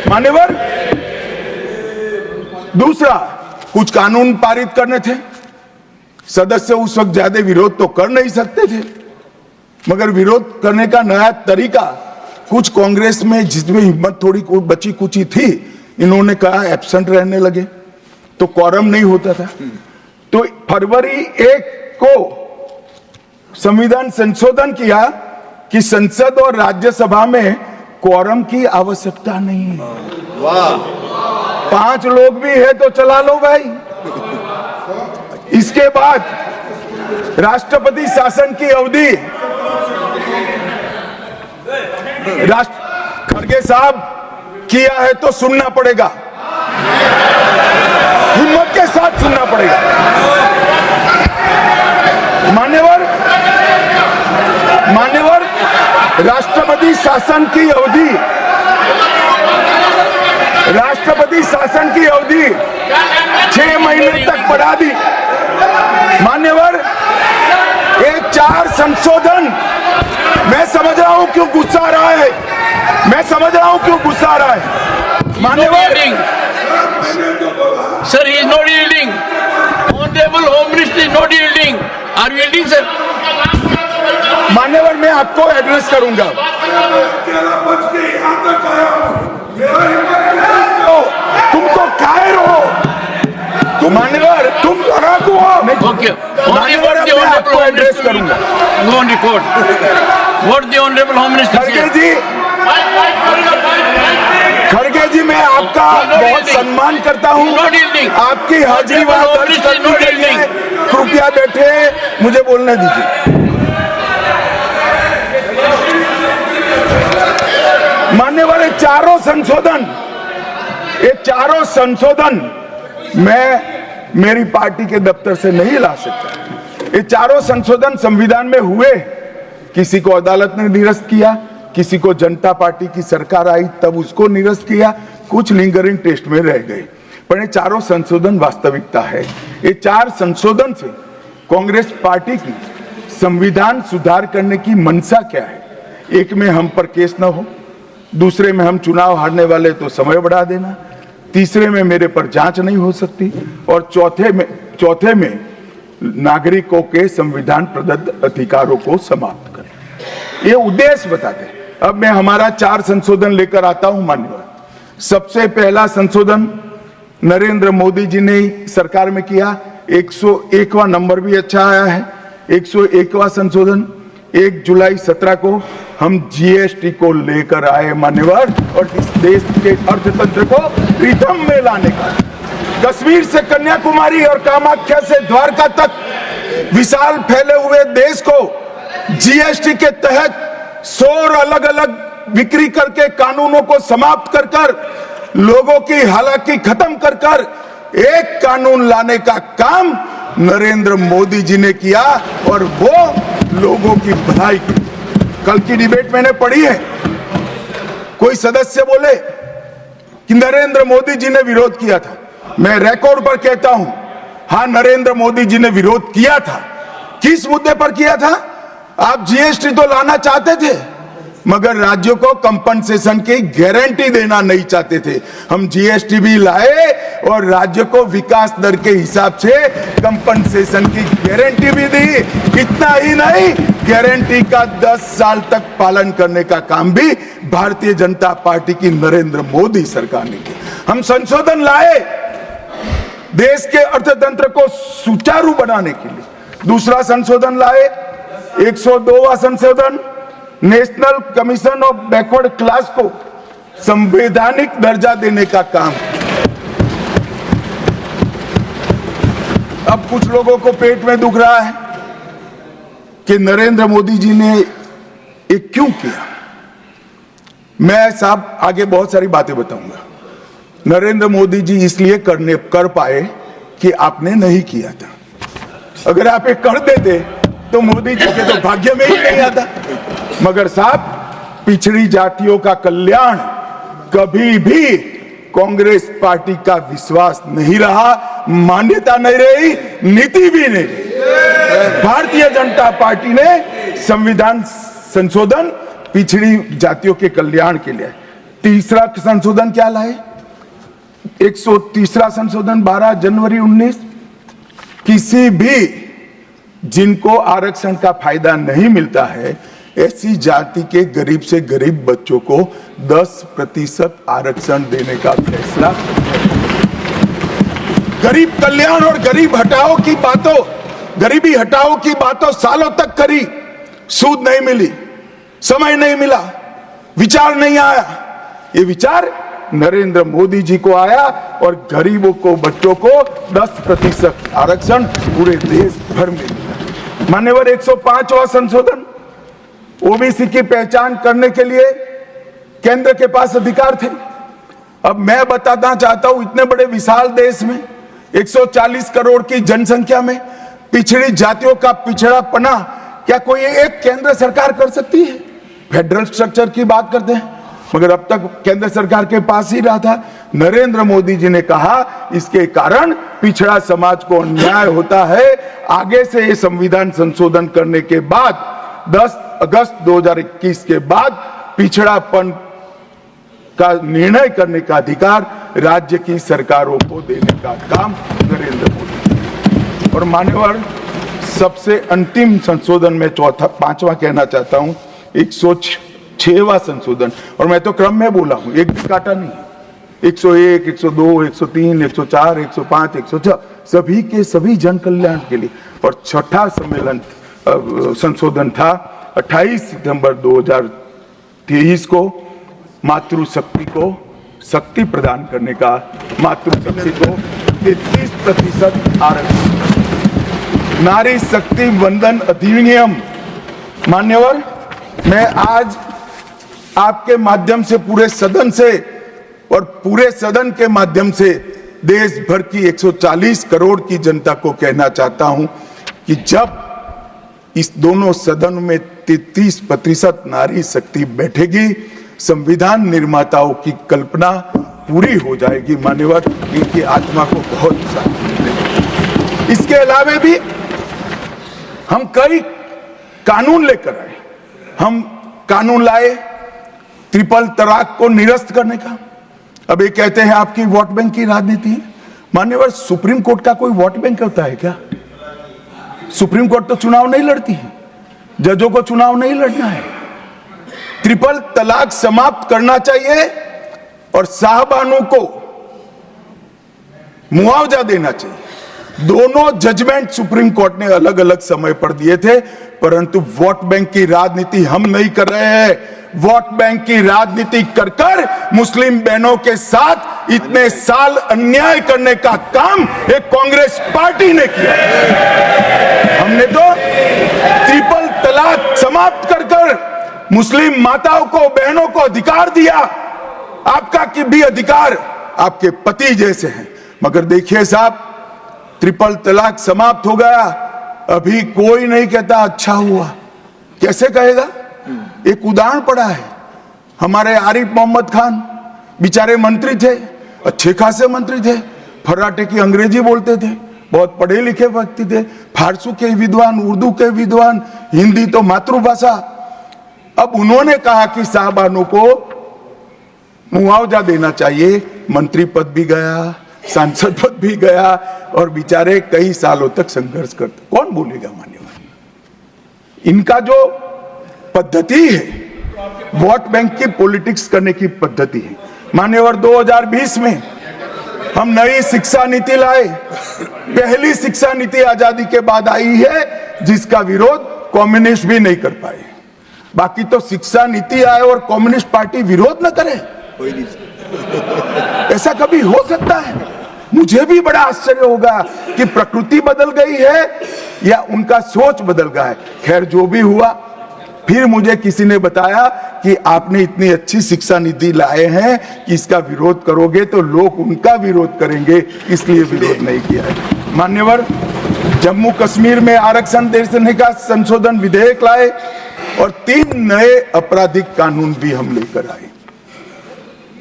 मान्यवर, दूसरा, कुछ कानून पारित करने थे। सदस्य उस वक्त ज्यादा विरोध तो कर नहीं सकते थे, मगर विरोध करने का नया तरीका कुछ कांग्रेस में जिसमें हिम्मत थोड़ी बची कुची थी, इन्होंने कहा एब्सेंट रहने लगे तो क्वारम नहीं होता था। तो फरवरी 1 को संविधान संशोधन किया कि संसद और राज्यसभा में क्वारम की आवश्यकता नहीं है। वाह, 5 लोग भी है तो चला लो भाई। इसके बाद राष्ट्रपति शासन की अवधि, खड़गे साहब किया है तो सुनना पड़ेगा, हिम्मत के साथ सुनना पड़ेगा। मान्यवर, राष्ट्रपति शासन की अवधि 6 महीने तक बढ़ा दी। मान्यवर, ये 4 संशोधन, मैं समझ रहा हूं क्यों गुस्सा आ रहा है, मान्यवर। Sir, he is not yielding. Honorable Home Minister is not yielding. Are you yielding, sir? मान्यवर, मैं आपको एड्रेस करूंगा। तुम तो कायर हो, मान्यवर, तुम लड़ाकू हो। Okay. मान्यवर, मैं आपको एड्रेस करूंगा। Go on record. What the Honorable Home Minister said. खड़गे जी, मैं आपका बहुत सम्मान करता हूं, आपकी हाजिरी दर्ज करने के लिए कृपया बैठे, मुझे बोलने दीजिए। मान्यवर, ये चारों संशोधन मैं मेरी पार्टी के दफ्तर से नहीं ला सकता। ये चारों संशोधन संविधान में हुए, किसी को अदालत ने निरस्त किया, किसी को जनता पार्टी की सरकार आई तब उसको निरस्त किया, कुछ लिंगरिंग टेस्ट में रह गए, पर ये चारों संशोधन वास्तविकता है। ये 4 संशोधन से कांग्रेस पार्टी की संविधान सुधार करने की मंशा क्या है? एक में हम पर केस न हो, दूसरे में हम चुनाव हारने वाले तो समय बढ़ा देना, तीसरे में मेरे पर जांच नहीं हो सकती, और चौथे में नागरिकों के संविधान प्रदत्त अधिकारों को समाप्त करें। ये उद्देश्य बताते हैं। अब मैं हमारा 4 संशोधन लेकर आता हूं। मान्यवर, सबसे पहला संशोधन नरेंद्र मोदी जी ने सरकार में किया, 101वां नंबर भी अच्छा आया है। 101वां संशोधन 1 जुलाई 17 को हम जीएसटी को लेकर आए मान्यवर, और इस देश के अर्थतंत्र को रिदम में लाने का, कश्मीर से कन्याकुमारी और कामाख्या से द्वारका तक विशाल फैले हुए देश को जीएसटी के तहत 100 अलग अलग बिक्री करके कानूनों को समाप्त कर कर, लोगों की हालाकी खत्म कर कर एक कानून लाने का काम नरेंद्र मोदी जी ने किया, और वो लोगों की भलाई की। कल की डिबेट मैंने पढ़ी है, कोई सदस्य बोले कि नरेंद्र मोदी जी ने विरोध किया था। मैं रिकॉर्ड पर कहता हूं, हां, नरेंद्र मोदी जी ने विरोध किया था। किस मुद्दे पर किया था? आप जीएसटी तो लाना चाहते थे, मगर राज्यों को कंपनसेशन की गारंटी देना नहीं चाहते थे। हम जीएसटी भी लाए और राज्य को विकास दर के हिसाब से कंपनसेशन की गारंटी भी दी। इतना ही नहीं, गारंटी का 10 साल तक पालन करने का काम भी भारतीय जनता पार्टी की नरेंद्र मोदी सरकार ने किया। हम संशोधन लाए देश के अर्थतंत्र को सुचारू बनाने के लिए। दूसरा संशोधन लाए, 102वां संशोधन, national commission of backward class को संवैधानिक दर्जा देने का काम। अब कुछ लोगों को पेट में दुख रहा है कि नरेंद्र मोदी जी ने ये क्यों किया। मैं साहब आगे बहुत सारी बातें बताऊंगा। नरेंद्र मोदी जी इसलिए कर पाए कि आपने नहीं किया था। अगर आप ये कर देते तो मोदी जी के तो भाग्य में ही नहीं आता। मगर साहब, पिछड़ी जातियों का कल्याण कभी भी कांग्रेस पार्टी का विश्वास नहीं रहा, मान्यता नहीं रही, नीति भी नहीं रही। भारतीय जनता पार्टी ने संविधान संशोधन पिछड़ी जातियों के कल्याण के लिए। तीसरा संशोधन क्या लाए? 130वां संशोधन 12 जनवरी 19, किसी भी जिनको आरक्षण का फायदा नहीं मिलता है ऐसी जाति के गरीब से गरीब बच्चों को 10% आरक्षण देने का फैसला। गरीब कल्याण और गरीब हटाओ की बातों, गरीबी हटाओ की बातों सालों तक करी, सूद नहीं मिली, समय नहीं मिला, विचार नहीं आया। ये विचार नरेंद्र मोदी जी को आया और गरीबों को, बच्चों को 10% आरक्षण पूरे देश भर में मिला। मान्यवर 105वां संशोधन, ओबीसी की पहचान करने के लिए केंद्र के पास अधिकार थे। अब मैं बताना चाहता हूं, इतने बड़े विशाल देश में 140 करोड़ की जनसंख्या में पिछड़ी जातियों का पिछड़ापना क्या कोई एक केंद्र सरकार कर सकती है? फेडरल स्ट्रक्चर की बात करते हैं, मगर अब तक केंद्र सरकार के पास ही रहा था। नरेंद्र मोदी जी ने कहा इसके कारण पिछड़ा समाज को अन्याय होता है। आगे से ये संविधान संशोधन करने के बाद 10 अगस्त 2021 के बाद पिछड़ापन का निर्णय करने का अधिकार राज्य की सरकारों को देने का काम नरेंद्र मोदी। और मान्यवर सबसे अंतिम संशोधन में पांचवा कहना चाहता हूं, 106वां संशोधन, और मैं तो क्रम में बोला हूं, एक भी काटा नहीं। 101, 102, 103, 104, 105, 106 सभी के सभी जन कल्याण के लिए। और छठा सम्मेलन संशोधन था 28 सितंबर 2023 को, मातृशक्ति को शक्ति प्रदान करने का, मातृशक्ति को 33% आरक्षण, नारी शक्ति वंदन अधिनियम। मान्यवर, मैं आज आपके माध्यम से पूरे सदन से और पूरे सदन के माध्यम से देश भर की 140 करोड़ की जनता को कहना चाहता हूं कि जब इस दोनों सदन में 33% नारी शक्ति बैठेगी, संविधान निर्माताओं की कल्पना पूरी हो जाएगी। मान्यवर, इनकी आत्मा को बहुत शांति मिलेगी। इसके अलावा भी हम कई कानून लेकर आए। हम कानून लाए ट्रिपल तलाक को निरस्त करने का। अब ये कहते हैं आपकी वोट बैंक की राजनीति है। मान्यवर, सुप्रीम कोर्ट का कोई वोट बैंक होता है क्या? सुप्रीम कोर्ट तो चुनाव नहीं लड़ती है, जजों को चुनाव नहीं लड़ना है। ट्रिपल तलाक समाप्त करना चाहिए और साहबानों को मुआवजा देना चाहिए। दोनों जजमेंट सुप्रीम कोर्ट ने अलग अलग समय पर दिए थे, परंतु वोट बैंक की राजनीति हम नहीं कर रहे हैं। वोट बैंक की राजनीति कर कर मुस्लिम बहनों के साथ इतने साल अन्याय करने का काम एक कांग्रेस पार्टी ने किया। हमने तो ट्रिपल तलाक समाप्त कर कर मुस्लिम माताओं को, बहनों को अधिकार दिया। आपका कि भी अधिकार आपके पति जैसे हैं, मगर देखिए साहब, ट्रिपल तलाक समाप्त हो गया, अभी कोई नहीं कहता अच्छा हुआ। कैसे कहेगा? एक उदाहरण पड़ा है, हमारे आरिफ मोहम्मद खान बेचारे मंत्री थे, अच्छे खासे मंत्री थे, फर्राटे की अंग्रेजी बोलते थे, बहुत पढ़े लिखे व्यक्ति थे, फारसी के विद्वान, उर्दू के विद्वान, हिंदी तो मातृभाषा। अब उन्होंने कहा कि साहबानों को मुआवजा देना चाहिए। मंत्री पद भी गया, सांसद पद भी गया और बेचारे कई सालों तक संघर्ष करते। कौन बोलेगा? मान्यवर, इनका जो पद्धति है वोट बैंक की पॉलिटिक्स करने की पद्धति है। मान्यवर, 2020 में हम नई शिक्षा नीति लाए। पहली शिक्षा नीति आजादी के बाद आई है जिसका विरोध कम्युनिस्ट भी नहीं कर पाए। बाकी तो शिक्षा नीति आए और कम्युनिस्ट पार्टी विरोध न करे, ऐसा कभी हो सकता है? मुझे भी बड़ा आश्चर्य होगा कि प्रकृति बदल गई है या उनका सोच बदल गया है। खैर, जो भी हुआ, फिर मुझे किसी ने बताया कि आपने इतनी अच्छी शिक्षा नीति लाए हैं कि इसका विरोध करोगे तो लोग उनका विरोध करेंगे, इसलिए विरोध नहीं किया है। मान्यवर, जम्मू कश्मीर में आरक्षण देने का संशोधन विधेयक लाए और 3 नए आपराधिक कानून भी हम लेकर आए।